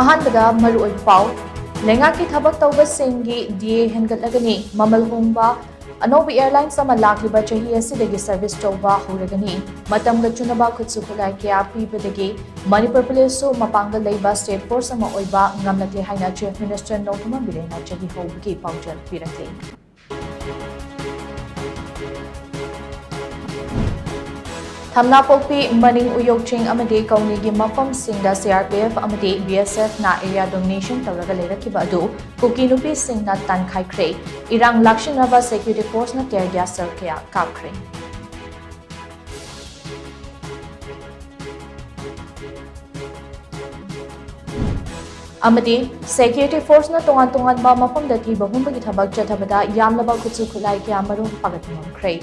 ꯑꯍꯥꯟꯕꯗ ꯃꯔꯨꯑꯣꯏꯕ ꯄꯥꯎ ꯂꯩꯉꯥꯛꯀꯤ ꯊꯕꯛ ꯇꯧꯕꯁꯤꯡꯒꯤ ꯗꯤꯑꯦ ꯍꯦꯟꯒꯠꯂꯒꯅꯤ ꯃꯃꯜ ꯍꯣꯡꯕ ꯑꯅꯧꯕ ꯑꯦꯌꯔꯂꯥꯏꯟꯁ ꯑꯃ ꯂꯥꯛꯂꯤꯕ ꯆꯍꯤ ꯑꯁꯤꯗꯒꯤ ꯁꯔꯚꯤꯁ ꯇꯧꯕ ꯍꯧꯔꯒꯅꯤ ꯃꯇꯝꯒ ꯆꯨꯅꯕ ꯈꯨꯠꯁꯨ ꯈꯨꯠꯂꯥꯏ ꯀꯌꯥ ꯄꯤꯕꯗꯒꯤ ꯃꯅꯤꯄꯨꯔ ꯄꯨꯂꯤꯁꯁꯨ ꯃꯄꯥꯡꯒꯜ ꯂꯩꯕ ꯁ꯭ꯇꯦꯠ ꯐꯣꯔꯁ ꯑꯃ ꯑꯣꯏꯕ ꯉꯝꯂꯛꯂꯦ ꯍꯥꯏꯅ ꯆꯤꯐ ꯃꯤꯅꯤꯁꯇꯔ ꯅꯣꯡꯊꯣꯝꯕꯝ ꯕꯤꯔꯦꯟꯅ ꯆꯍꯤ ꯍꯧꯕꯒꯤ ꯄꯥꯎꯖꯦꯜ ꯄꯤꯔꯛꯂꯤ ꯊꯝꯅꯥꯄꯣꯛꯄꯤ ꯃꯅꯤꯡ ꯎꯌꯣꯛꯆꯤꯡ ꯑꯃꯗꯤ ꯀꯧꯅꯤꯒꯤ ꯃꯐꯝꯁꯤꯡꯗ ꯁꯤꯑꯥꯔꯄꯤꯑꯦꯐ ꯑꯃꯗꯤ ꯕꯤꯑꯦꯁꯑꯦꯐꯅ ꯑꯦꯔꯤꯌꯥ ꯗꯣꯃꯤꯅꯦꯁꯟ ꯇꯧꯔꯒ ꯂꯩꯔꯛꯈꯤꯕ ꯑꯗꯨ ꯀꯨꯀꯤ ꯅꯨꯄꯤꯁꯤꯡꯅ ꯇꯥꯟꯈꯥꯏꯈ꯭ꯔꯦ ꯏꯔꯥꯡ ꯂꯥꯛꯁꯤꯟꯅꯕ ꯁꯦꯀ꯭ꯌꯨꯔꯤꯇꯤ ꯐꯣꯔꯁꯅ ꯇꯤꯌꯔ ꯒ꯭ꯌꯥꯁ ꯁꯦꯜ ꯀꯌꯥ ꯀꯥꯞꯈ꯭ꯔꯦ ꯑꯃꯗꯤ ꯁꯦꯀ꯭ꯌꯨꯔꯤꯇꯤ ꯐꯣꯔꯁꯅ ꯇꯣꯉꯥꯟ ꯇꯣꯉꯥꯟꯕ ꯃꯐꯝꯗ ꯊꯤꯕ ꯍꯨꯝꯕꯒꯤ ꯊꯕꯛ ꯆꯠꯊꯕꯗ ꯌꯥꯝꯂꯕ ꯈꯨꯠꯁꯨ ꯈꯨꯠꯂꯥꯏ ꯀꯌꯥ ꯃꯔꯨꯝ ꯐꯥꯒꯠꯄ ꯉꯝꯈ꯭ꯔꯦ